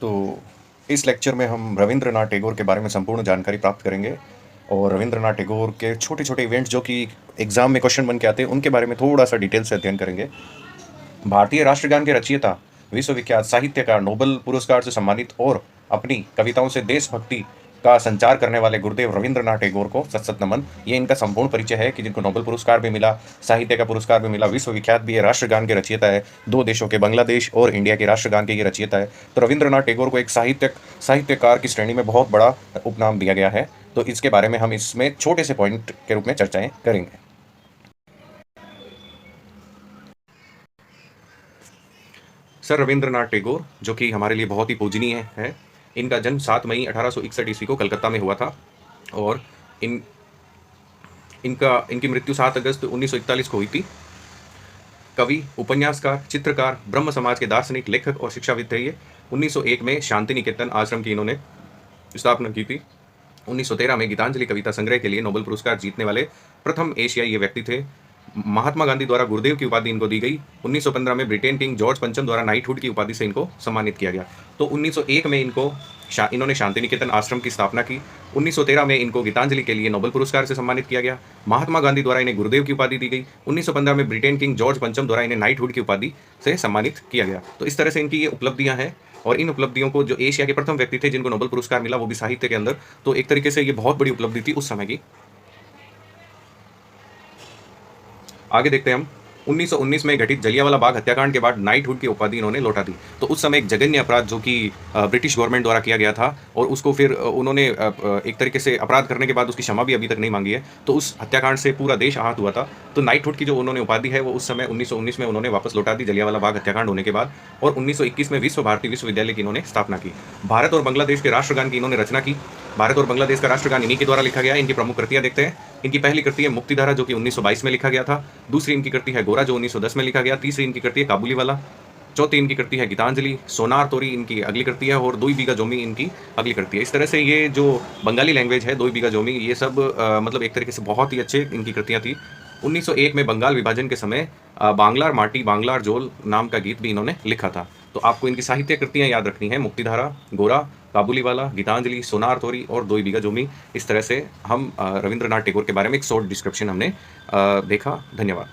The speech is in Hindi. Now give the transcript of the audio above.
तो इस लेक्चर में हम रविंद्रनाथ टैगोर के बारे में संपूर्ण जानकारी प्राप्त करेंगे और रविंद्रनाथ टैगोर के छोटे छोटे इवेंट्स जो कि एग्जाम में क्वेश्चन बन के आते हैं उनके बारे में थोड़ा सा डिटेल से अध्ययन करेंगे। भारतीय राष्ट्रगान के रचयिता, विश्वविख्यात साहित्यकार, नोबेल पुरस्कार से सम्मानित और अपनी कविताओं से देशभक्ति का संचार करने वाले गुरुदेव रविंद्रनाथ टैगोर को सत सत नमन। ये इनका संपूर्ण परिचय है कि जिनको नोबेल पुरस्कार भी मिला, साहित्य का पुरस्कार भी मिला, विश्वविख्यात भी है, राष्ट्रगान के रचयिता है, दो देशों के बांग्लादेश और इंडिया के राष्ट्रगान के ये रचयिता है। तो रविंद्रनाथ टैगोर को एक साहित्यकार की श्रेणी में बहुत बड़ा उपनाम दिया गया है। तो इसके बारे में हम इसमें छोटे से पॉइंट के रूप में चर्चाएं करेंगे। सर रविंद्रनाथ टैगोर, जो कि हमारे लिए बहुत ही पूजनीय है, इनका जन्म 7 मई 1861 ईस्वी को कलकत्ता में हुआ था और इनकी मृत्यु 7 अगस्त 1941 को हुई थी। कवि, उपन्यासकार, चित्रकार, ब्रह्म समाज के दार्शनिक, लेखक और शिक्षाविद थे ये। 1901 में शांति निकेतन आश्रम की इन्होंने स्थापना की थी। 1913 में गीतांजलि कविता संग्रह के लिए नोबेल पुरस्कार जीतने वाले प्रथम एशियाई ये व्यक्ति थे। महात्मा गांधी द्वारा गुरुदेव की उपाधि इनको दी गई। 1915 में ब्रिटेन किंग जॉर्ज पंचम द्वारा नाइटहुड की उपाधि से इनको सम्मानित किया गया। तो 1901 में इन्होंने शांति निकेतन आश्रम की स्थापना की। 1913 में इनको गीतांजलि के लिए नोबेल पुरस्कार से सम्मानित किया गया। महात्मा गांधी द्वारा इन्हें गुरुदेव की उपाधि दी गई। 1915 में ब्रिटेन किंग जॉर्ज पंचम द्वारा इन्हें नाइटहुड की उपाधि से सम्मानित किया गया। तो इस तरह से इनकी ये उपलब्धियां हैं और इन उपलब्धियों को, जो एशिया के प्रथम व्यक्ति थे जिनको नोबेल पुरस्कार मिला, वो भी साहित्य के अंदर, तो एक तरीके से ये बहुत बड़ी उपलब्धि थी उस समय की। आगे देखते हैं हम। 1919 में घटित जलियांवाला बाग हत्याकांड के बाद नाइटहुड की उपाधि इन्होंने लौटा दी। तो उस समय एक जघन्य अपराध जो कि ब्रिटिश गवर्नमेंट द्वारा किया गया था और उसको फिर उन्होंने एक तरीके से अपराध करने के बाद उसकी क्षमा भी अभी तक नहीं मांगी है। तो उस हत्याकांड से पूरा देश आहत हुआ था। तो नाइटहुड की जो उन्होंने उपाधि है वो उस समय 1919 में उन्होंने वापस लौटा दी जलियांवाला बाग हत्याकांड होने के बाद। और 1921 में विश्व भारती विश्वविद्यालय की इन्होंने स्थापना की। भारत और बांग्लादेश के राष्ट्रगान की इन्होंने रचना की। भारत और बांग्लादेश का राष्ट्रगान इन्हीं के द्वारा लिखा गया है। इनकी प्रमुख कृतियां देखते हैं। इनकी पहली कृति है मुक्तिधारा, जो कि 1922 में लिखा गया था। दूसरी इनकी कृति है गोरा, जो 1910 में लिखा गया। तीसरी इनकी कृति है काबुली वाला। चौथी इनकी कृति है गीतांजलि। सोनार तोरी इनकी अगली कृति है और दुई बीघा जोमी इनकी अगली कृति है। इस तरह से ये जो बंगाली लैंग्वेज है, दुई बीघा जोमी, ये सब मतलब एक तरीके से बहुत ही अच्छे इनकी कृतियां थी। 1901 में बंगाल विभाजन के समय बांग्लार माटी बांग्लार जोल नाम का गीत भी इन्होंने लिखा था। तो आपको इनकी साहित्य कृतियां याद रखनी है: मुक्तिधारा, गोरा, काबुली वाला, गीतांजलि, सोनार तोरी और दुई बीघा जोमी। इस तरह से हम रविंद्रनाथ टैगोर के बारे में एक शॉर्ट डिस्क्रिप्शन हमने देखा। धन्यवाद।